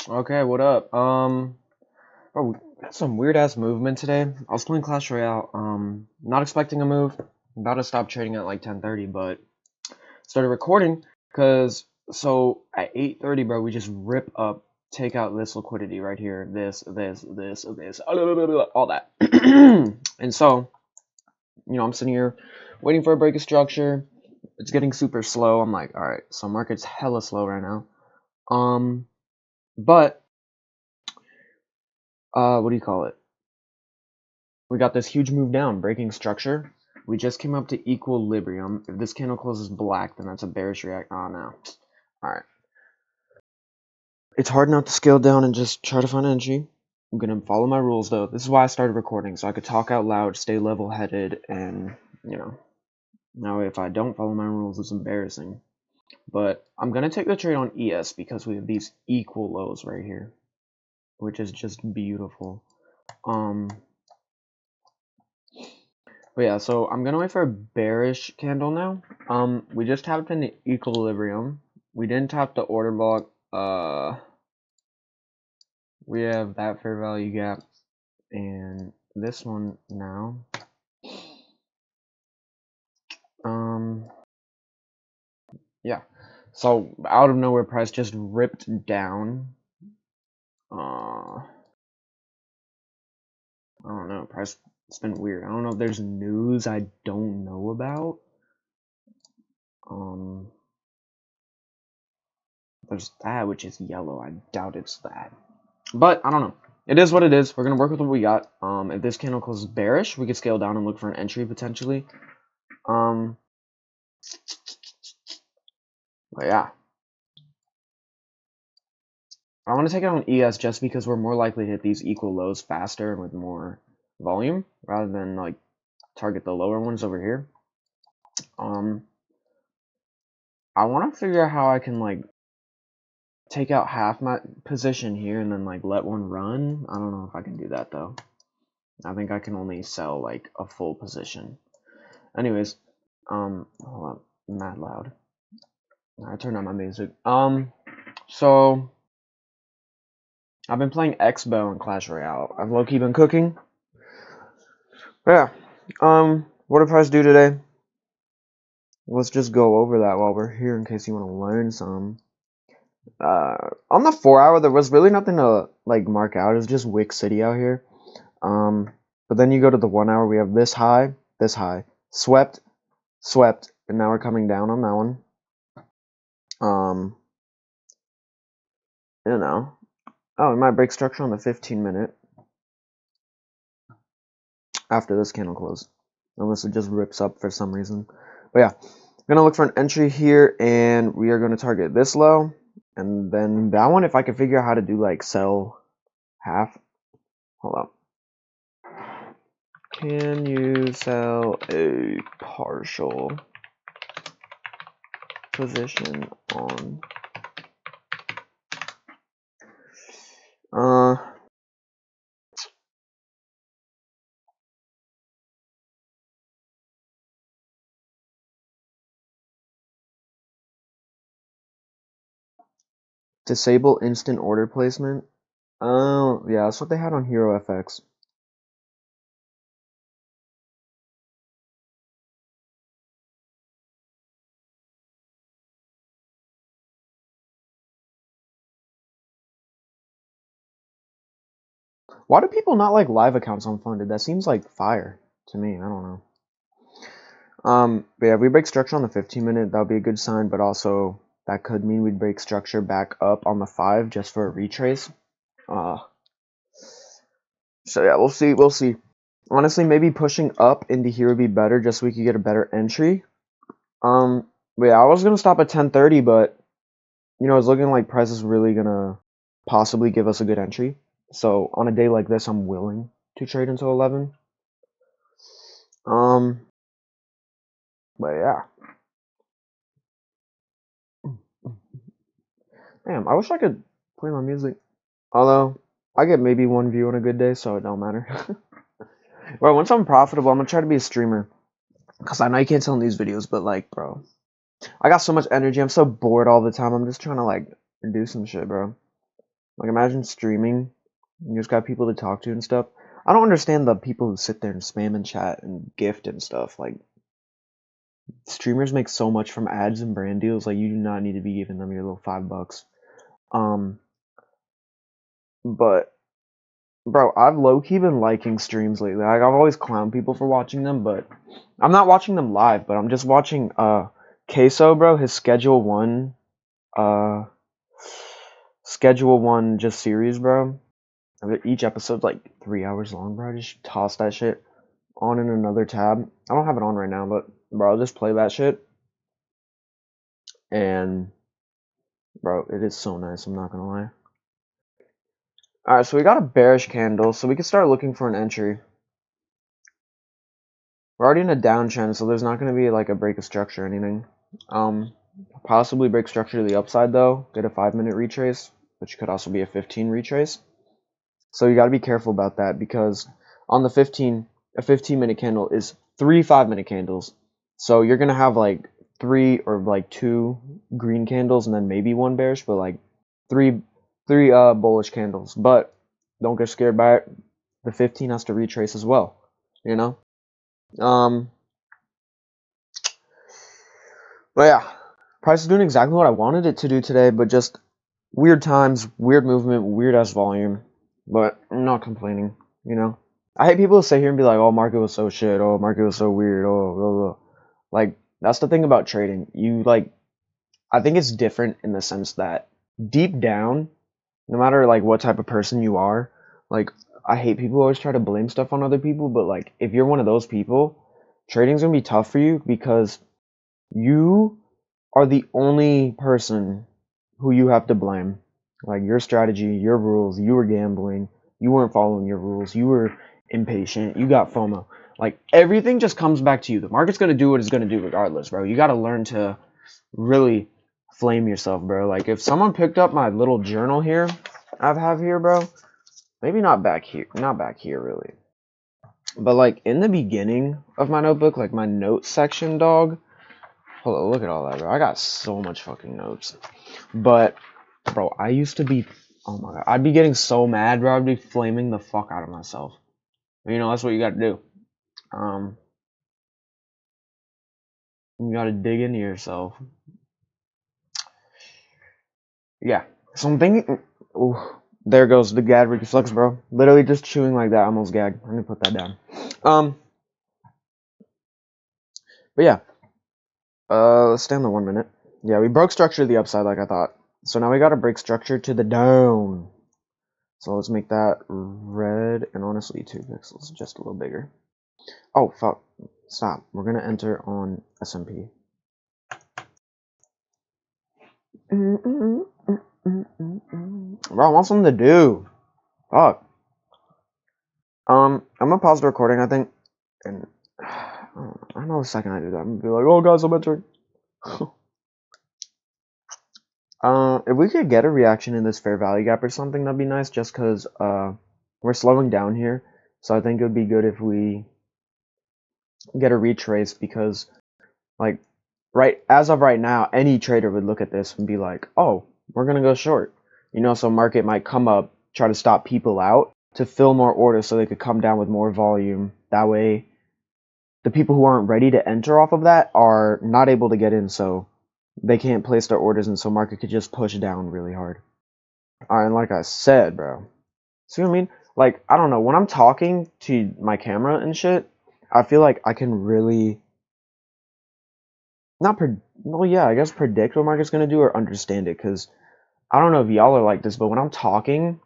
Okay, what up? Bro, we got some weird ass movement today. I was playing Clash Royale. Not expecting a move. About to stop trading at like 10:30, but started recording because at 8:30, bro, we just rip up, take out this liquidity right here, this, all that, and so I'm sitting here waiting for a break of structure. It's getting super slow. I'm like, all right, so market's hella slow right now. But what do you call it? We got this huge move down, breaking structure. We just came up to equilibrium. If this candle closes black, then that's a bearish react. Oh no. Alright. It's hard not to scale down and just try to find entry. I'm gonna follow my rules though. This is why I started recording, so I could talk out loud, stay level headed, and now if I don't follow my rules, it's embarrassing. But I'm gonna take the trade on ES because we have these equal lows right here, which is just beautiful. But yeah, so I'm gonna wait for a bearish candle now. We just tapped into equilibrium. We didn't tap the order block. We have that fair value gap and this one now. Yeah. So out of nowhere, price just ripped down. I don't know. Price, it's been weird. I don't know if there's news I don't know about. There's that, which is yellow. I doubt it's that. But I don't know. It is what it is. We're gonna work with what we got. If this candle closes bearish, we could scale down and look for an entry potentially. But yeah, I want to take it on ES just because we're more likely to hit these equal lows faster and with more volume rather than like target the lower ones over here. I want to figure out how I can like take out half my position here and then like let one run. I don't know if I can do that though. I think I can only sell like a full position. Anyways, hold on, mad loud. I turned on my music. So I've been playing X-Bow and Clash Royale. I've low-key been cooking. Yeah. What did Price do today? Let's just go over that while we're here in case you want to learn some. On the 4-hour, there was really nothing to like mark out. It was just Wick City out here. But then you go to the 1-hour, we have this high, swept, and now we're coming down on that one. Oh, we might break structure on the 15-minute after this candle close, unless it just rips up for some reason. But yeah, I'm gonna look for an entry here, and we are gonna target this low, and then that one. If I can figure out how to do like sell half, hold up. Can you sell a partial position on disable instant order placement? Oh yeah, that's what they had on Hero FX. Why do people not like live accounts unfunded? That seems like fire to me. I don't know. But yeah, if we break structure on the 15-minute, that would be a good sign, but also that could mean we'd break structure back up on the 5 just for a retrace. So yeah, we'll see. Honestly, maybe pushing up into here would be better just so we could get a better entry. But yeah, I was gonna stop at 10:30, but it's looking like price is really gonna possibly give us a good entry. So on a day like this, I'm willing to trade until 11. But yeah. Damn, I wish I could play my music. Although, I get maybe one view on a good day, so it don't matter. Well, once I'm profitable, I'm gonna try to be a streamer. Because I know you can't tell in these videos, but like, bro. I got so much energy, I'm so bored all the time, I'm just trying to like do some shit, bro. Like, imagine streaming. You just got people to talk to and stuff. I don't understand the people who sit there and spam and chat and gift and stuff. Like, streamers make so much from ads and brand deals. Like, you do not need to be giving them your little $5. Um, but bro, I've low key been liking streams lately. Like, I've always clowned people for watching them, but I'm not watching them live. But I'm just watching Queso, bro. His uh Schedule One just series, bro. Each episode's like 3 hours long, bro. I just toss that shit on in another tab. I don't have it on right now, but bro, I'll just play that shit. And bro, it is so nice, I'm not gonna lie. Alright, so we got a bearish candle, so we can start looking for an entry. We're already in a downtrend, so there's not gonna be like a break of structure or anything. Possibly break structure to the upside though, get a 5-minute retrace, which could also be a 15 retrace. So you gotta be careful about that because on the 15, a 15-minute candle is 3 5-minute candles. So you're gonna have like 3 or like 2 green candles and then maybe 1 bearish, but like three bullish candles. But don't get scared by it. The 15 has to retrace as well, you know. But yeah, price is doing exactly what I wanted it to do today, but just weird times, weird movement, weird ass volume. But I'm not complaining, you know. I hate people who sit here and be like, "Oh, market was so shit. Oh, market was so weird. Oh, blah, blah." Like that's the thing about trading. I think it's different in the sense that deep down, no matter like what type of person you are, like I hate people who always try to blame stuff on other people. But like if you're one of those people, trading's gonna be tough for you because you are the only person who you have to blame. Like your strategy, your rules, you were gambling, you weren't following your rules, you were impatient, you got FOMO. Like everything just comes back to you. The market's gonna do what it's gonna do regardless, bro. You gotta learn to really flame yourself, bro. Like if someone picked up my little journal here, I have here, bro. Maybe not back here really. But like in the beginning of my notebook, like my notes section, dog. Hold on, look at all that, bro. I got so much fucking notes. But, bro, I used to be, oh my god, I'd be getting so mad, bro. I'd be flaming the fuck out of myself. You know, that's what you gotta do. You gotta dig into yourself. Yeah. So I'm thinking, ooh, there goes the gag reflex, bro. Literally just chewing like that, I almost gagged. Let me put that down. But yeah. Let's stay on the 1 minute. Yeah, we broke structure to the upside like I thought. So now we gotta break structure to the down. So let's make that red and honestly 2 pixels, just a little bigger. Oh, fuck. Stop. We're gonna enter on SMP. Bro, I want something to do. Fuck. I'm gonna pause the recording, I think, and I know the second I do that, I'm gonna be like, oh guys, I'm entering. If we could get a reaction in this fair value gap or something, that'd be nice, just because, we're slowing down here, so I think it would be good if we get a retrace, because, like, as of right now, any trader would look at this and be like, oh, we're gonna go short. You know, so market might come up, try to stop people out to fill more orders so they could come down with more volume. That way, the people who aren't ready to enter off of that are not able to get in, so they can't place their orders, and so market could just push down really hard. Alright, and like I said, bro, see what I mean? Like, I don't know, when I'm talking to my camera and shit, I feel like I can really well, yeah, I guess predict what market's gonna do or understand it, because I don't know if y'all are like this, but when I'm talking,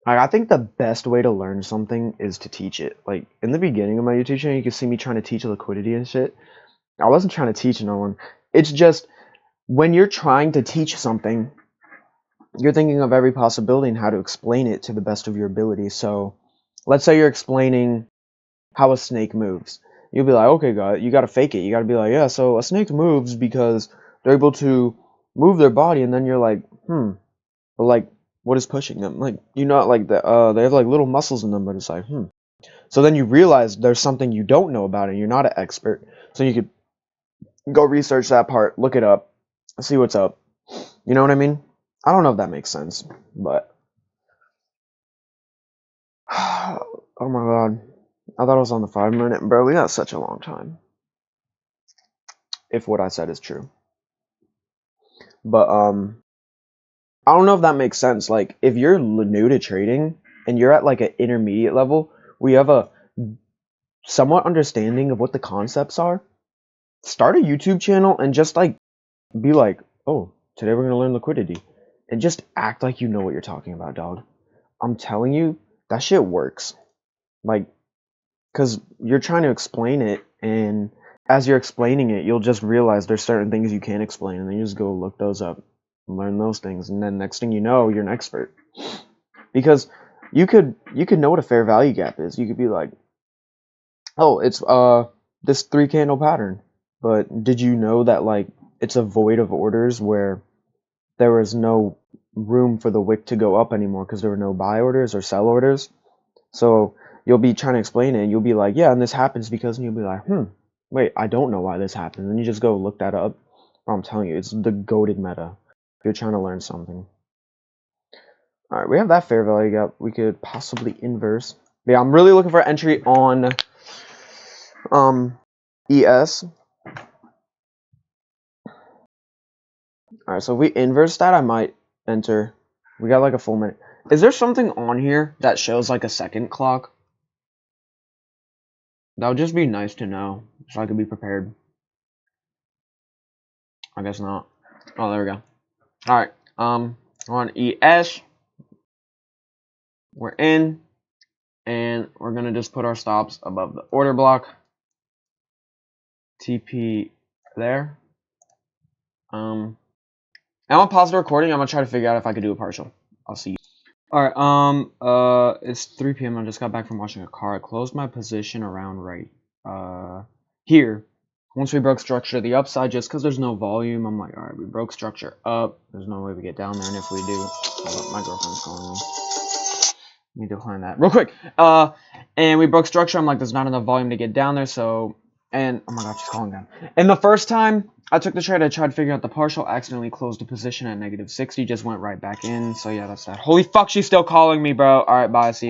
I think the best way to learn something is to teach it. Like, in the beginning of my YouTube channel, you can see me trying to teach liquidity and shit. I wasn't trying to teach no one. It's just, when you're trying to teach something, you're thinking of every possibility and how to explain it to the best of your ability. So, let's say you're explaining how a snake moves. You'll be like, okay, God, you gotta fake it. You gotta be like, yeah, so a snake moves because they're able to move their body, and then you're like, but like, what is pushing them? Like, you know, like they have like little muscles in them, but it's like, So then you realize there's something you don't know about it, and you're not an expert. So you could go research that part, look it up, see what's up. You know what I mean? I don't know if that makes sense, but Oh my god. I thought I was on the 5 minute, bro. We got such a long time. If what I said is true. But, I don't know if that makes sense. Like, if you're new to trading and you're at like an intermediate level, we have a somewhat understanding of what the concepts are, start a YouTube channel and just like be like, oh, today we're gonna learn liquidity. And just act like you know what you're talking about, dog. I'm telling you, that shit works. Like, because you're trying to explain it, and as you're explaining it, you'll just realize there's certain things you can't explain, and then you just go look those up, and learn those things, and then next thing you know, you're an expert. Because you could know what a fair value gap is. You could be like, oh, it's this 3 candle pattern, but did you know that like it's a void of orders where there was no room for the wick to go up anymore because there were no buy orders or sell orders? So you'll be trying to explain it, and you'll be like, yeah, and this happens because, and you'll be like, wait, I don't know why this happened. And you just go look that up. I'm telling you, it's the goated meta if you're trying to learn something. All right, we have that fair value gap. We could possibly inverse. But yeah, I'm really looking for entry on ES. All right, so if we inverse that, I might enter. We got like a full minute. Is there something on here that shows like a second clock? That would just be nice to know, so I could be prepared. I guess not. Oh, there we go. All right. We're on ES. We're in, and we're gonna just put our stops above the order block. TP there. I'm gonna pause the recording. I'm gonna try to figure out if I could do a partial. I'll see you. All right. It's 3 p.m. I just got back from watching a car. I closed my position around right here. Once we broke structure to the upside, just because there's no volume, I'm like, all right, we broke structure up. There's no way we get down there, and if we do, hold up, my girlfriend's calling me. Let me decline that real quick. And we broke structure. I'm like, there's not enough volume to get down there, so. And oh my god, she's calling down. And the first time I took the trade, I tried figuring out the partial, accidentally closed the position at -60, just went right back in. So yeah, that's that. Holy fuck, she's still calling me, bro. All right, bye. See you.